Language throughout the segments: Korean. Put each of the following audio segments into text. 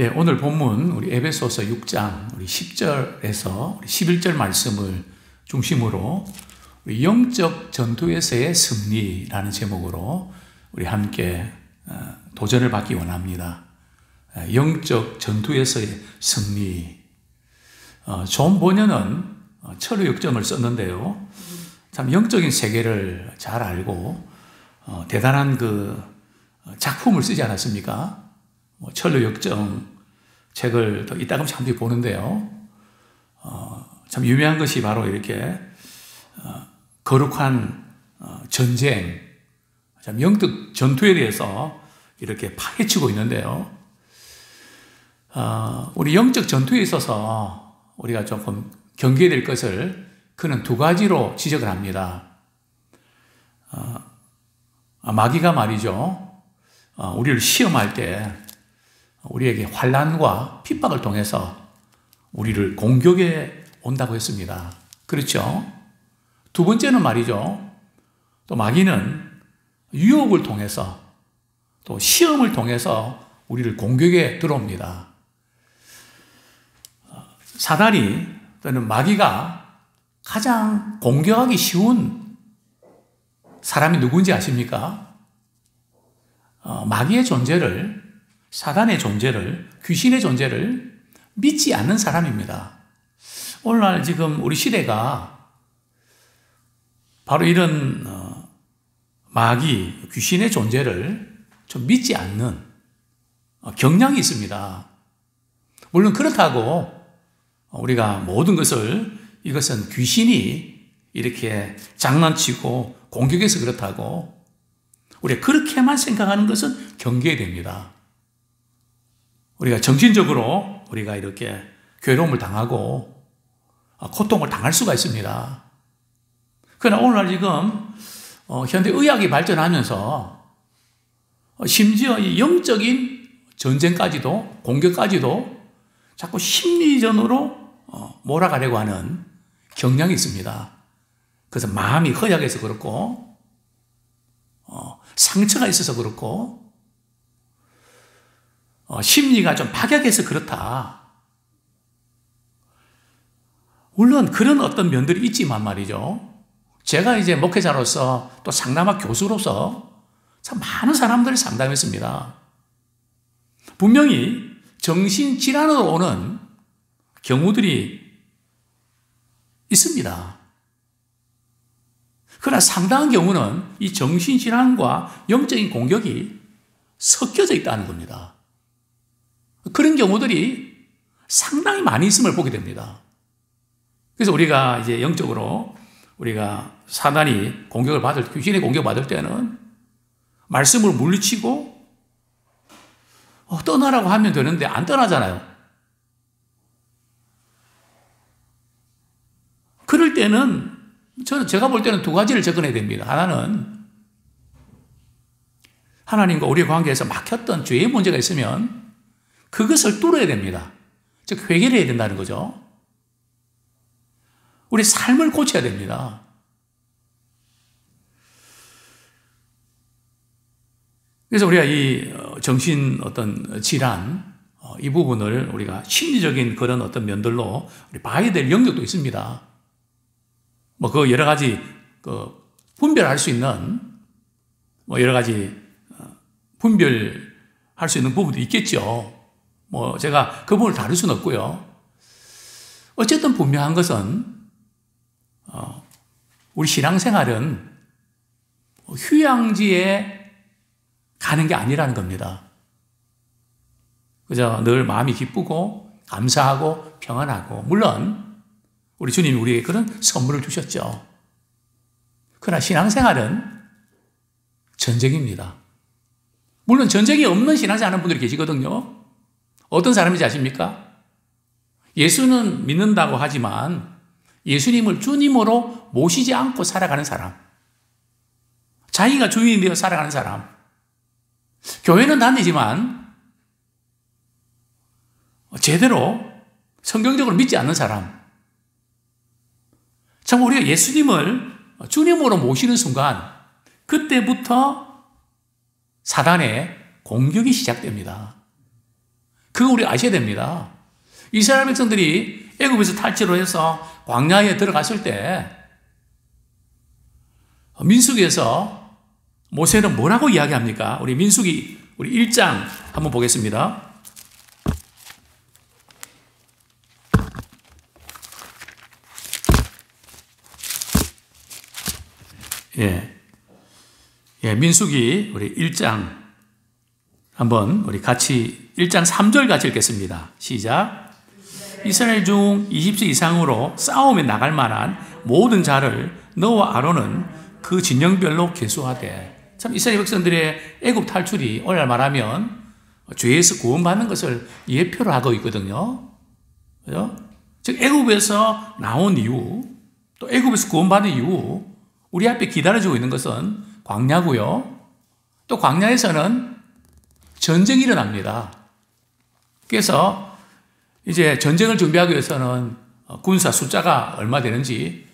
예, 오늘 본문 우리 에베소서 6장 우리 10절에서 우리 11절 말씀을 중심으로 우리 영적 전투에서의 승리라는 제목으로 우리 함께 도전을 받기 원합니다. 영적 전투에서의 승리. 존 보녀는 철로 역정을 썼는데요. 참 영적인 세계를 잘 알고 대단한 그 작품을 쓰지 않았습니까? 철로 역정 책을 이따금씩 한 번 보는데요. 참 유명한 것이 바로 이렇게 거룩한 전쟁, 참 영적 전투에 대해서 이렇게 파헤치고 있는데요. 우리 영적 전투에 있어서 우리가 조금 경계해야 될 것을 그는 두 가지로 지적을 합니다. 마귀가 말이죠. 우리를 시험할 때 우리에게 환난과 핍박을 통해서 우리를 공격해 온다고 했습니다. 그렇죠? 두 번째는 말이죠. 또 마귀는 유혹을 통해서 또 시험을 통해서 우리를 공격해 들어옵니다. 사단이 또는 마귀가 가장 공격하기 쉬운 사람이 누군지 아십니까? 마귀의 존재를, 사단의 존재를, 귀신의 존재를 믿지 않는 사람입니다. 오늘날 지금 우리 시대가 바로 이런 마귀, 귀신의 존재를 좀 믿지 않는 경향이 있습니다. 물론 그렇다고 우리가 모든 것을 이것은 귀신이 이렇게 장난치고 공격해서 그렇다고 우리가 그렇게만 생각하는 것은 경계해야 됩니다. 우리가 정신적으로 우리가 이렇게 괴로움을 당하고 고통을 당할 수가 있습니다. 그러나 오늘날 지금 현대 의학이 발전하면서 심지어 이 영적인 전쟁까지도 공격까지도 자꾸 심리전으로 몰아가려고 하는 경향이 있습니다. 그래서 마음이 허약해서 그렇고 상처가 있어서 그렇고 심리가 좀 박약해서 그렇다. 물론 그런 어떤 면들이 있지만 말이죠. 제가 이제 목회자로서 또 상담학 교수로서 참 많은 사람들을 상담했습니다. 분명히 정신질환으로 오는 경우들이 있습니다. 그러나 상당한 경우는 이 정신질환과 영적인 공격이 섞여져 있다는 겁니다. 그런 경우들이 상당히 많이 있음을 보게 됩니다. 그래서 우리가 이제 영적으로 우리가 사단이 공격을 받을, 귀신의 공격을 받을 때는 말씀으로 물리치고 떠나라고 하면 되는데 안 떠나잖아요. 그럴 때는 제가 볼 때는 두 가지를 접근해야 됩니다. 하나는 하나님과 우리의 관계에서 막혔던 죄의 문제가 있으면 그것을 뚫어야 됩니다. 즉 회개를 해야 된다는 거죠. 우리 삶을 고쳐야 됩니다. 그래서 우리가 이 정신 어떤 질환 이 부분을 우리가 심리적인 그런 어떤 면들로 우리 봐야 될 영역도 있습니다. 그 여러 가지 분별할 수 있는 여러 가지 분별할 수 있는 부분도 있겠죠. 제가 그 부분을 다룰 수는 없고요. 어쨌든 분명한 것은 우리 신앙생활은 휴양지에 가는 게 아니라는 겁니다. 그저 늘 마음이 기쁘고 감사하고 평안하고 물론 우리 주님이 우리에게 그런 선물을 주셨죠. 그러나 신앙생활은 전쟁입니다. 물론 전쟁이 없는 신앙생활 하는 분들이 계시거든요. 어떤 사람인지 아십니까? 예수는 믿는다고 하지만 예수님을 주님으로 모시지 않고 살아가는 사람. 자기가 주인이 되어 살아가는 사람. 교회는 다니지만 제대로 성경적으로 믿지 않는 사람. 참 우리가 예수님을 주님으로 모시는 순간 그때부터 사단의 공격이 시작됩니다. 그거 우리 아셔야 됩니다. 이스라엘 백성들이 애굽에서 탈취로 해서 광야에 들어갔을 때 민수기에서 모세는 뭐라고 이야기합니까? 우리 민수기 우리 1장 한번 보겠습니다. 민수기 우리 1장 한번 우리 같이 1장 3절 같이 읽겠습니다. 시작. 이스라엘 중 20세 이상으로 싸움에 나갈 만한 모든 자를 너와 아론은 그 진영별로 계수하되. 참 이스라엘 백성들의 애굽 탈출이 오늘 말하면 죄에서 구원받는 것을 예표로 하고 있거든요. 그죠? 즉 애굽에서 나온 이후 또 애굽에서 구원받은 이후 우리 앞에 기다려주고 있는 것은 광야고요. 또 광야에서는 전쟁이 일어납니다. 그래서 이제 전쟁을 준비하기 위해서는 군사 숫자가 얼마 되는지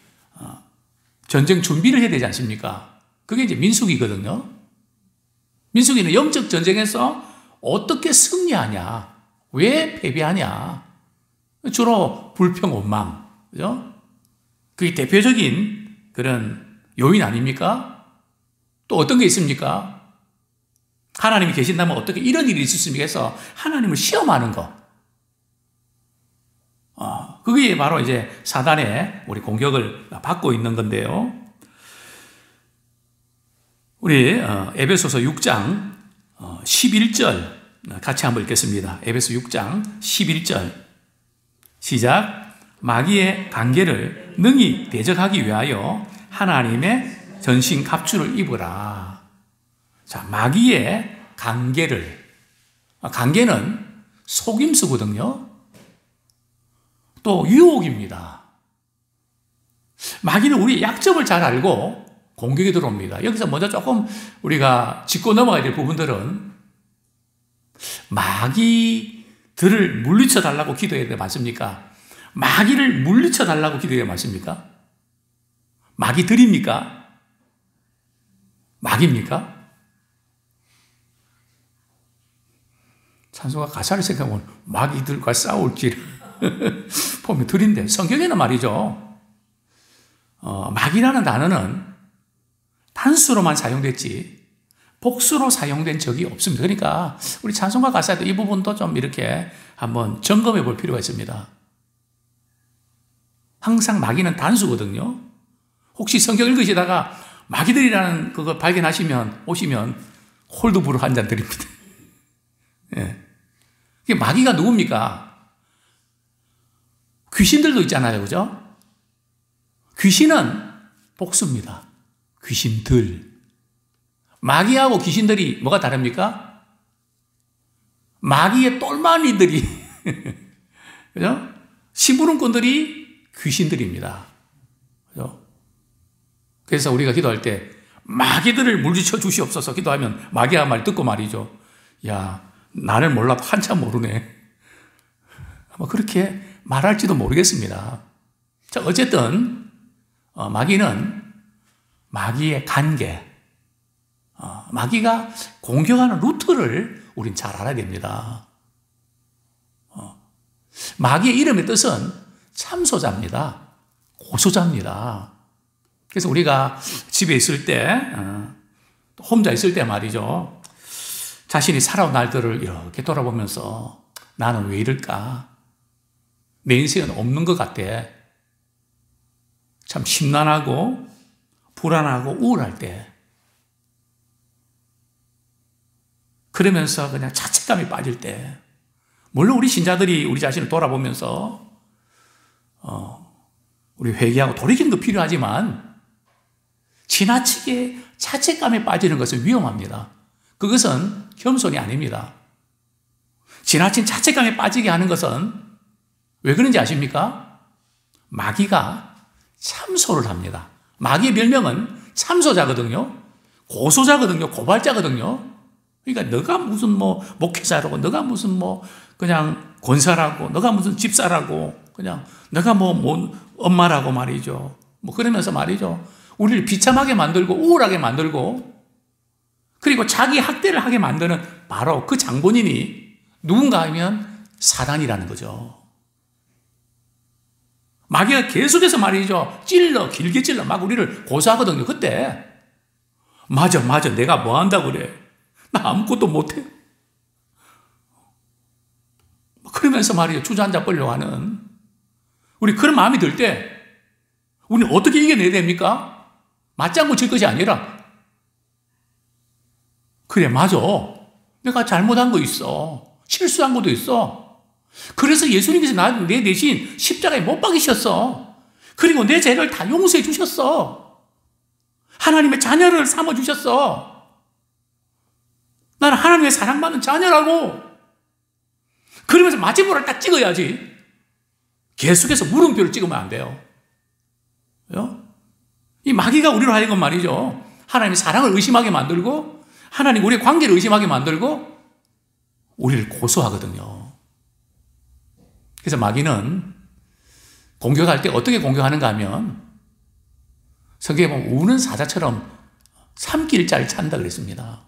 전쟁 준비를 해야 되지 않습니까? 그게 이제 민수기거든요. 민수기는 영적 전쟁에서 어떻게 승리하냐, 왜 패배하냐, 주로 불평, 원망, 그죠? 그게 대표적인 그런 요인 아닙니까? 또 어떤 게 있습니까? 하나님이 계신다면 어떻게 이런 일이 있을 수 있습니까? 해서 하나님을 시험하는 거. 그게 바로 이제 사단의 우리 공격을 받고 있는 건데요. 우리 에베소서 6장 11절 같이 한번 읽겠습니다. 에베소 6장 11절 시작. 마귀의 관계를 능히 대적하기 위하여 하나님의 전신 갑주를 입으라. 자, 마귀의 관계를, 관계는 속임수거든요. 또 유혹입니다. 마귀는 우리의 약점을 잘 알고 공격에 들어옵니다. 여기서 먼저 조금 우리가 짚고 넘어가야 될 부분들은 마귀들을 물리쳐 달라고 기도해야 돼 맞습니까? 마귀를 물리쳐 달라고 기도해야 맞습니까? 마귀들입니까? 마귀입니까? 찬송가 가사를 생각하면 마귀들과 싸울지를 보면 들인데 성경에는 말이죠. 마귀라는 단어는 단수로만 사용됐지 복수로 사용된 적이 없습니다. 그러니까 우리 찬송가 가사에도 이 부분도 좀 이렇게 한번 점검해 볼 필요가 있습니다. 항상 마귀는 단수거든요. 혹시 성경 읽으시다가 마귀들이라는 그걸 발견하시면 오시면 콜드브루 한 잔 드립니다. 예. 마귀가 누굽니까? 귀신들도 있잖아요. 그죠? 귀신은 복수입니다. 귀신들. 마귀하고 귀신들이 뭐가 다릅니까? 마귀의 똘마니들이 그죠? 시부름꾼들이 귀신들입니다. 그죠? 그래서 우리가 기도할 때 마귀들을 물리쳐 주시옵소서 기도하면 마귀가 말 듣고 말이죠. 야, 나를 몰라도 한참 모르네. 아마 그렇게 말할지도 모르겠습니다. 자, 어쨌든 마귀는 마귀의 관계, 마귀가 공격하는 루트를 우린 잘 알아야 됩니다. 마귀의 이름의 뜻은 참소자입니다. 고소자입니다. 그래서 우리가 집에 있을 때, 혼자 있을 때 말이죠. 자신이 살아온 날들을 이렇게 돌아보면서 나는 왜 이럴까? 내 인생은 없는 것 같아. 참 심란하고 불안하고 우울할 때 그러면서 그냥 자책감에 빠질 때 물론 우리 신자들이 우리 자신을 돌아보면서 우리 회개하고 돌이키는 거 필요하지만 지나치게 자책감에 빠지는 것은 위험합니다. 그것은 겸손이 아닙니다. 지나친 자책감에 빠지게 하는 것은 왜 그런지 아십니까? 마귀가 참소를 합니다. 마귀의 별명은 참소자거든요. 고소자거든요. 고발자거든요. 그러니까 너가 무슨 뭐 목회자라고, 너가 무슨 뭐 그냥 권사라고, 너가 무슨 집사라고, 그냥 너가 뭐 엄마라고 말이죠. 뭐 그러면서 말이죠. 우리를 비참하게 만들고 우울하게 만들고 그리고 자기 학대를 하게 만드는 바로 그 장본인이 누군가 하면 사단이라는 거죠. 마귀가 계속해서 말이죠. 길게 찔러 막 우리를 고소하거든요. 그때 맞아 내가 뭐 한다고 그래. 나 아무것도 못해. 그러면서 말이죠. 주저앉아 버리려고 하는 우리 그런 마음이 들 때 우리는 어떻게 이겨내야 됩니까? 맞장구 칠 것이 아니라 그래 맞아. 내가 잘못한 거 있어. 실수한 것도 있어. 그래서 예수님께서 내 대신 십자가에 못 박이셨어. 그리고 내 죄를 다 용서해 주셨어. 하나님의 자녀를 삼아 주셨어. 나는 하나님의 사랑받는 자녀라고. 그러면서 마지막을 딱 찍어야지. 계속해서 물음표를 찍으면 안 돼요. 이 마귀가 우리로 하여금 말이죠. 하나님의 사랑을 의심하게 만들고 하나님 우리의 관계를 의심하게 만들고 우리를 고소하거든요. 그래서 마귀는 공격할 때 어떻게 공격하는가 하면 성경에 보면 우는 사자처럼 삼킬자를 찾는다 그랬습니다.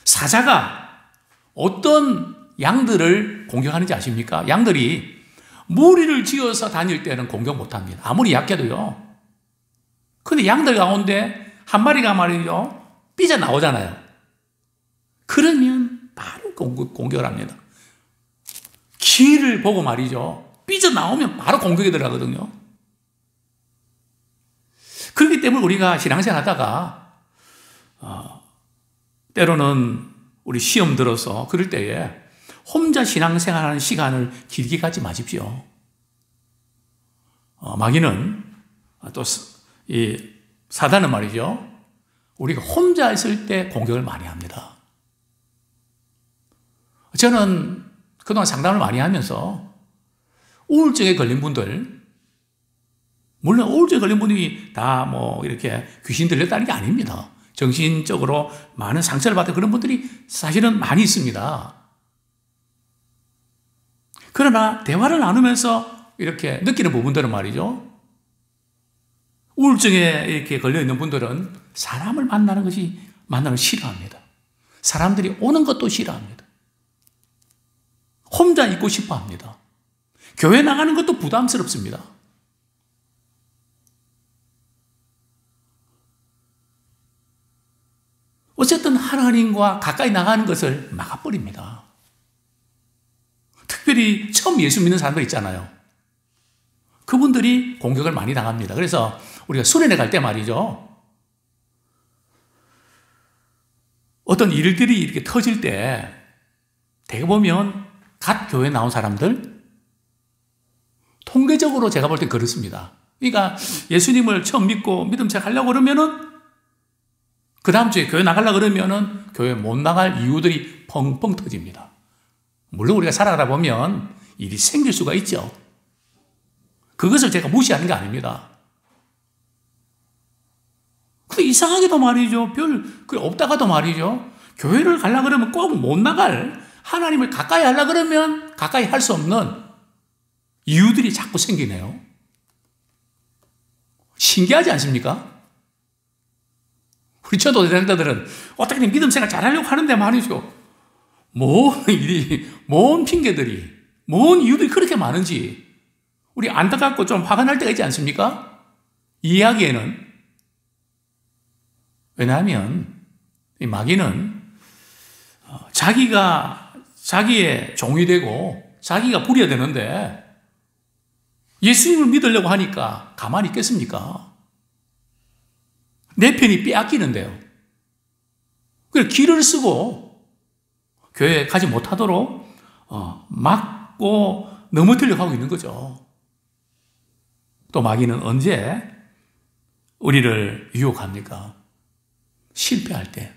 사자가 어떤 양들을 공격하는지 아십니까? 양들이 무리를 지어서 다닐 때는 공격 못합니다. 아무리 약해도요. 근데 양들 가운데 한 마리가 말이죠. 삐져나오잖아요. 그러면 바로 공격을 합니다. 길을 보고 말이죠. 삐져나오면 바로 공격에 들어가거든요. 그렇기 때문에 우리가 신앙생활 하다가 때로는 우리 시험 들어서 그럴 때에 혼자 신앙생활하는 시간을 길게 갖지 마십시오. 마귀는 또 이 사단은 말이죠. 우리가 혼자 있을 때 공격을 많이 합니다. 저는 그동안 상담을 많이 하면서 우울증에 걸린 분들, 물론 우울증에 걸린 분들이 다 뭐 이렇게 귀신 들렸다는 게 아닙니다. 정신적으로 많은 상처를 받은 그런 분들이 사실은 많이 있습니다. 그러나 대화를 나누면서 이렇게 느끼는 부분들은 말이죠. 우울증에 이렇게 걸려있는 분들은 사람을 만나는 걸 싫어합니다. 사람들이 오는 것도 싫어합니다. 혼자 있고 싶어 합니다. 교회 나가는 것도 부담스럽습니다. 어쨌든 하나님과 가까이 나가는 것을 막아버립니다. 특별히 처음 예수 믿는 사람들 있잖아요. 그분들이 공격을 많이 당합니다. 그래서 우리가 수련회 갈 때 말이죠. 어떤 일들이 이렇게 터질 때 대개 보면 갓 교회 나온 사람들 통계적으로 제가 볼 때 그렇습니다. 그러니까 예수님을 처음 믿고 믿음 시작하려고 그러면은 그 다음 주에 교회 나가려고 그러면은 교회 못 나갈 이유들이 펑펑 터집니다. 물론 우리가 살아가다 보면 일이 생길 수가 있죠. 그것을 제가 무시하는 게 아닙니다. 근데 이상하게도 말이죠. 없다가도 말이죠. 교회를 가려고 그러면 꼭 못 나갈, 하나님을 가까이 하려고 그러면 가까이 할 수 없는 이유들이 자꾸 생기네요. 신기하지 않습니까? 우리 전도대장자들은 어떻게든 믿음 생활 잘하려고 하는데 말이죠. 뭔 핑계들이, 뭔 이유들이 그렇게 많은지 우리 안타깝고 좀 화가 날 때가 있지 않습니까? 이 이야기에는. 왜냐하면 이 마귀는 자기가 자기의 종이 되고 자기가 부려야 되는데 예수님을 믿으려고 하니까 가만히 있겠습니까? 내 편이 빼앗기는데요. 그래서 길을 쓰고 교회에 가지 못하도록 막고 넘어뜨려고 하고 있는 거죠. 또 마귀는 언제 우리를 유혹합니까? 실패할 때,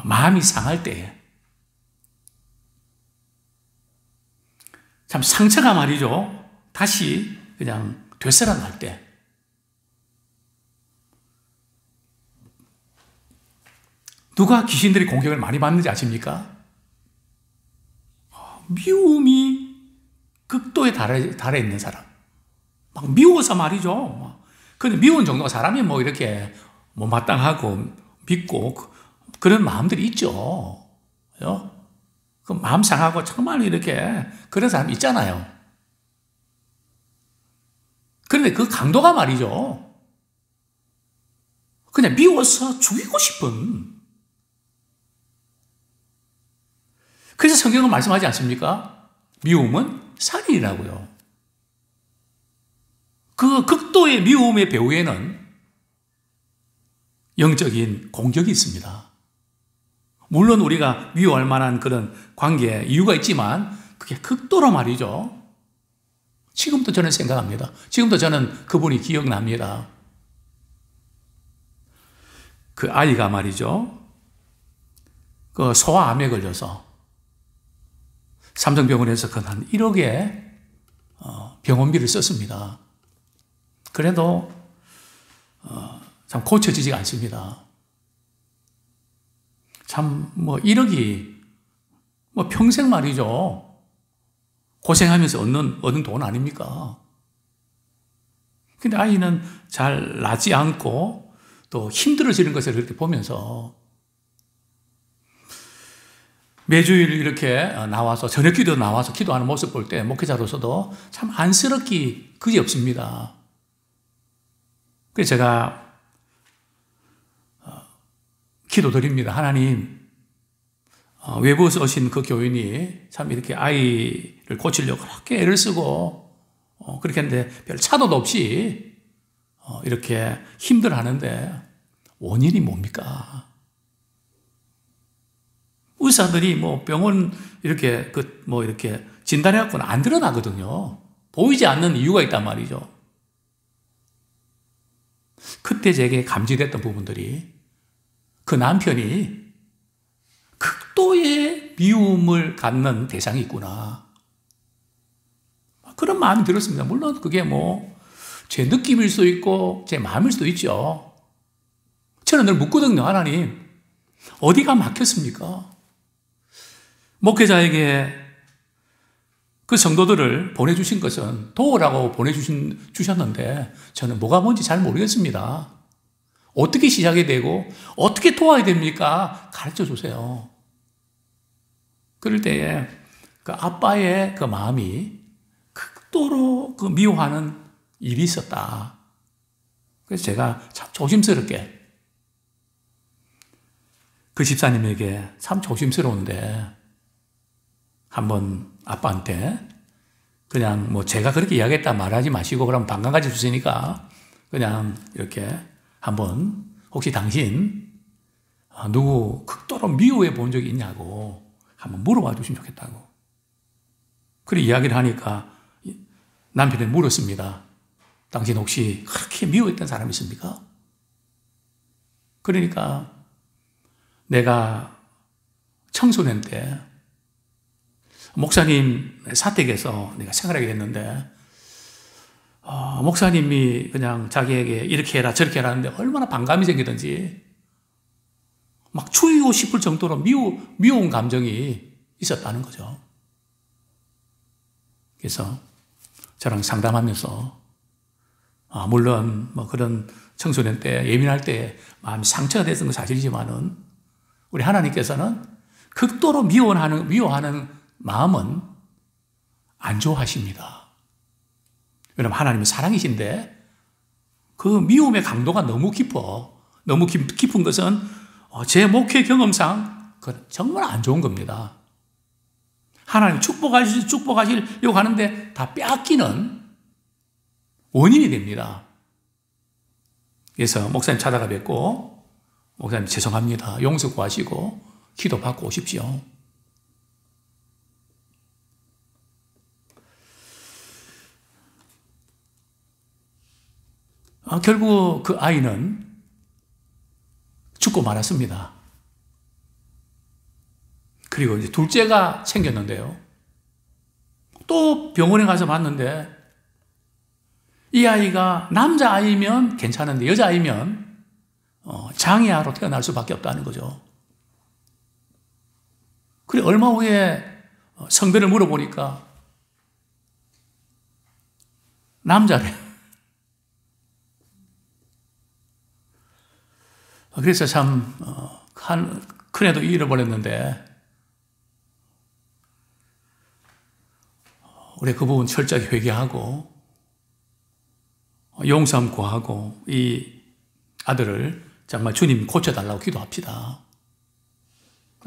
마음이 상할 때에. 참 상처가 말이죠. 다시 그냥 되살아날 때. 누가 귀신들이 공격을 많이 받는지 아십니까? 미움이 극도에 달해 있는 사람. 막 미워서 말이죠. 근데 미운 정도가 사람이 뭐 이렇게 뭐 마땅하고 믿고 그런 마음들이 있죠. 그 마음 상하고 정말 이렇게 그런 사람 있잖아요. 그런데 그 강도가 말이죠. 그냥 미워서 죽이고 싶은. 그래서 성경은 말씀하지 않습니까? 미움은 살인이라고요. 그 극도의 미움의 배후에는 영적인 공격이 있습니다. 물론 우리가 미워할 만한 그런 관계에 이유가 있지만 그게 극도로 말이죠. 지금도 저는 생각합니다. 지금도 저는 그분이 기억납니다. 그 아이가 말이죠. 그 소아암에 걸려서 삼성병원에서 한 1억의 병원비를 썼습니다. 그래도 참 고쳐지지가 않습니다. 참 1억이 평생 말이죠. 고생하면서 얻는 돈 아닙니까? 근데 아이는 잘 낫지 않고 또 힘들어지는 것을 그렇게 보면서 매주일 이렇게 나와서 저녁 기도 나와서 기도하는 모습 볼 때 목회자로서도 참 안쓰럽기 그지 없습니다. 그래서 제가 기도드립니다. 하나님, 외부에서 오신 그 교인이 참 이렇게 아이를 고치려고 그렇게 애를 쓰고 그렇게 했는데 별 차도도 없이 이렇게 힘들어하는데 원인이 뭡니까? 의사들이 병원 이렇게 이렇게 진단해갖고는 안 드러나거든요. 보이지 않는 이유가 있단 말이죠. 그때 제게 감지됐던 부분들이 그 남편이 극도의 미움을 갖는 대상이 있구나. 그런 마음이 들었습니다. 물론 그게 제 느낌일 수도 있고 제 마음일 수도 있죠. 저는 늘 묻거든요. 하나님, 어디가 막혔습니까? 목회자에게 그 성도들을 보내주신 것은 도우라고 보내주셨는데 저는 뭐가 뭔지 잘 모르겠습니다. 어떻게 시작이 되고 어떻게 도와야 됩니까? 가르쳐 주세요. 그럴 때에 그 아빠의 그 마음이 극도로 그 미워하는 일이 있었다. 그래서 제가 참 조심스럽게 그 집사님에게 참 조심스러운데 한번 아빠한테 그냥 제가 그렇게 이야기했다 말하지 마시고 그럼 방광까지 주시니까 그냥 이렇게 한번 혹시 당신 누구 극도로 미워해 본 적이 있냐고 한번 물어봐 주시면 좋겠다고. 그래 이야기를 하니까 남편이 물었습니다. 당신 혹시 그렇게 미워했던 사람 있습니까? 그러니까 내가 청소년 때 목사님 사택에서 내가 생활하게 됐는데 목사님이 그냥 자기에게 이렇게 해라 저렇게 해라 하는데 얼마나 반감이 생기든지 막 죽이고 싶을 정도로 미운 감정이 있었다는 거죠. 그래서 저랑 상담하면서 물론 그런 청소년 때 예민할 때 마음이 상처가 됐던 건 사실이지만은 우리 하나님께서는 극도로 미워하는 마음은 안 좋아하십니다. 왜냐하면 하나님은 사랑이신데 그 미움의 강도가 너무 깊어. 너무 깊은 것은 제 목회 경험상 정말 안 좋은 겁니다. 하나님 축복하시려고 하는데 다 빼앗기는 원인이 됩니다. 그래서 목사님 찾아가 뵙고 목사님 죄송합니다. 용서 구하시고 기도 받고 오십시오. 결국 그 아이는 죽고 말았습니다. 그리고 이제 둘째가 생겼는데요. 또 병원에 가서 봤는데 이 아이가 남자아이면 괜찮은데 여자아이면 장애아로 태어날 수밖에 없다는 거죠. 그래 얼마 후에 성별을 물어보니까 남자래. 그래서 참 큰애도 잃어버렸는데 우리 그 부분 철저히 회개하고 용서함 구하고 이 아들을 정말 주님 고쳐달라고 기도합시다.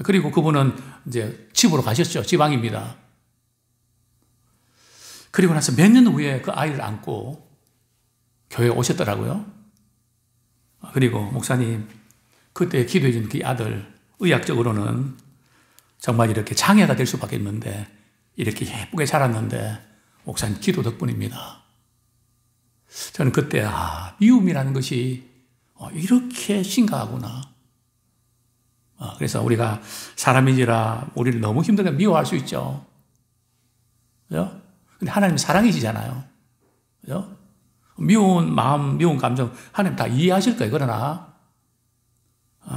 그리고 그분은 이제 집으로 가셨죠. 지방입니다. 그리고 나서 몇 년 후에 그 아이를 안고 교회에 오셨더라고요. 그리고 목사님, 그때 기도해 준 그 아들, 의학적으로는 정말 이렇게 장애가 될 수밖에 없는데 이렇게 예쁘게 자랐는데 목사님 기도 덕분입니다. 저는 그때 미움이라는 것이 이렇게 심각하구나. 그래서 우리가 사람이지라 우리를 너무 힘들게 미워할 수 있죠. 그죠? 근데 하나님은 사랑이시잖아요. 그죠? 미운 마음, 미운 감정 하나님 다 이해하실 거예요. 그러나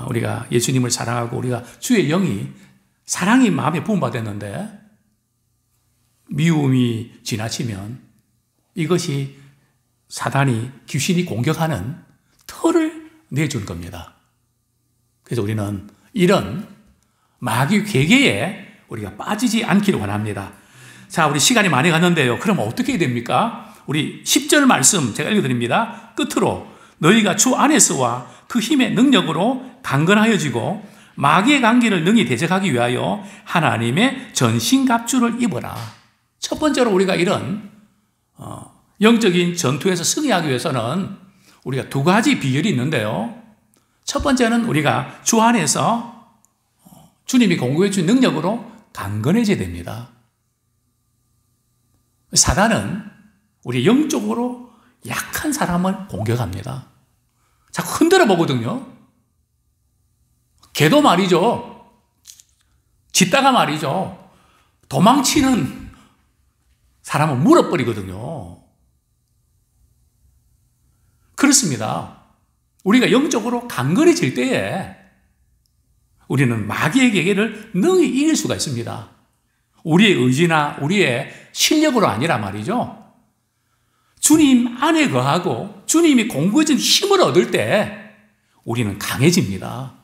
우리가 예수님을 사랑하고 우리가 주의 영이 사랑이 마음에 부음받았는데 미움이 지나치면 이것이 사단이, 귀신이 공격하는 털을 내줄 겁니다. 그래서 우리는 이런 마귀 괴계에 우리가 빠지지 않기를 원합니다. 자, 우리 시간이 많이 갔는데요. 그럼 어떻게 해야 됩니까? 우리 10절 말씀 제가 읽어드립니다. 끝으로 너희가 주 안에서와 그 힘의 능력으로 강건하여지고 마귀의 관계를 능히 대적하기 위하여 하나님의 전신갑주를 입어라. 첫 번째로 우리가 이런 영적인 전투에서 승리하기 위해서는 우리가 두 가지 비결이 있는데요. 첫 번째는 우리가 주 안에서 주님이 공급해 준 능력으로 강건해져야 됩니다. 사단은 우리 영적으로 약한 사람을 공격합니다. 자꾸 흔들어 보거든요. 걔도 말이죠. 짖다가 말이죠. 도망치는 사람은 물어버리거든요. 그렇습니다. 우리가 영적으로 강건해질 때에 우리는 마귀의 계계를 능히 이길 수가 있습니다. 우리의 의지나 우리의 실력으로 아니라 말이죠. 주님 안에 거하고 주님이 공급해준 힘을 얻을 때 우리는 강해집니다.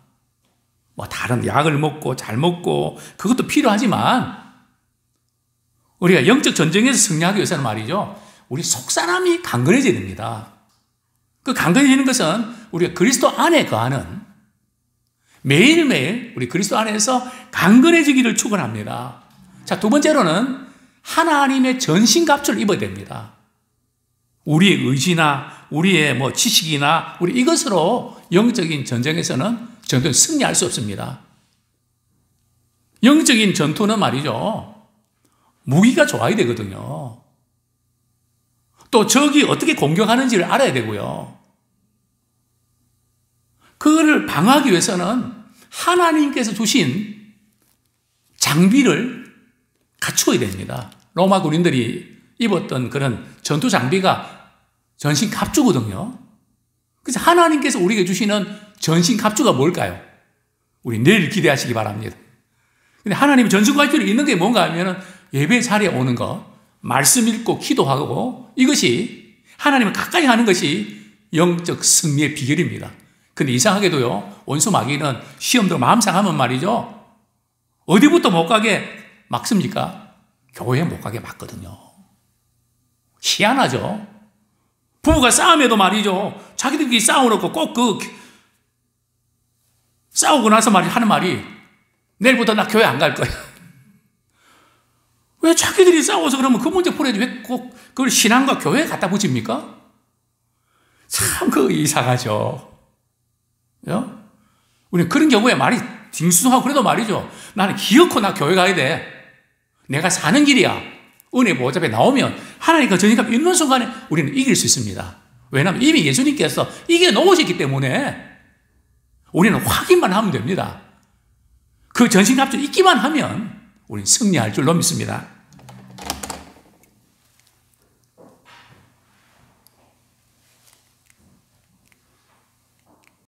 뭐 다른 약을 먹고 잘 먹고 그것도 필요하지만 우리가 영적 전쟁에서 승리하기 위해서는 말이죠. 우리 속사람이 강건해져야 됩니다. 그 강건해지는 것은 우리가 그리스도 안에 거하는 매일매일 우리 그리스도 안에서 강건해지기를 축원합니다. 자, 두 번째로는 하나님의 전신갑주를 입어야 됩니다. 우리의 의지나 우리의 뭐 지식이나 우리 이것으로 영적인 전쟁에서는 전투는 승리할 수 없습니다. 영적인 전투는 말이죠. 무기가 좋아야 되거든요. 또 적이 어떻게 공격하는지를 알아야 되고요. 그거를 방어하기 위해서는 하나님께서 주신 장비를 갖추어야 됩니다. 로마 군인들이 입었던 그런 전투 장비가 전신 갑주거든요. 그래서 하나님께서 우리에게 주시는 전신 갑주가 뭘까요? 우리 내일 기대하시기 바랍니다. 근데 하나님이 전신 갑주를 입는 게 뭔가 하면은 예배 자리에 오는 것, 말씀 읽고 기도하고 이것이 하나님을 가까이 하는 것이 영적 승리의 비결입니다. 근데 이상하게도요, 원수 마귀는 시험도 마음 상하면 말이죠. 어디부터 못 가게 막습니까? 교회에 못 가게 막거든요. 희한하죠? 부부가 싸움해도 말이죠. 자기들끼리 싸워놓고 꼭 싸우고 나서 하는 말이 내일부터 나 교회 안 갈 거야. 왜 자기들이 싸워서 그러면 그 문제 풀어야지 왜 꼭 그걸 신앙과 교회에 갖다 붙입니까? 참 이상하죠. 우리는 그런 경우에 말이 딩수하고 그래도 말이죠. 나는 기어코 나 교회 가야 돼. 내가 사는 길이야. 은혜 보좌 앞에 나오면 하나님 그 전신갑 입는 순간에 우리는 이길 수 있습니다. 왜냐하면 이미 예수님께서 이겨놓으셨기 때문에 우리는 확인만 하면 됩니다. 그 전신갑주 입기만 하면 우리는 승리할 줄로 믿습니다.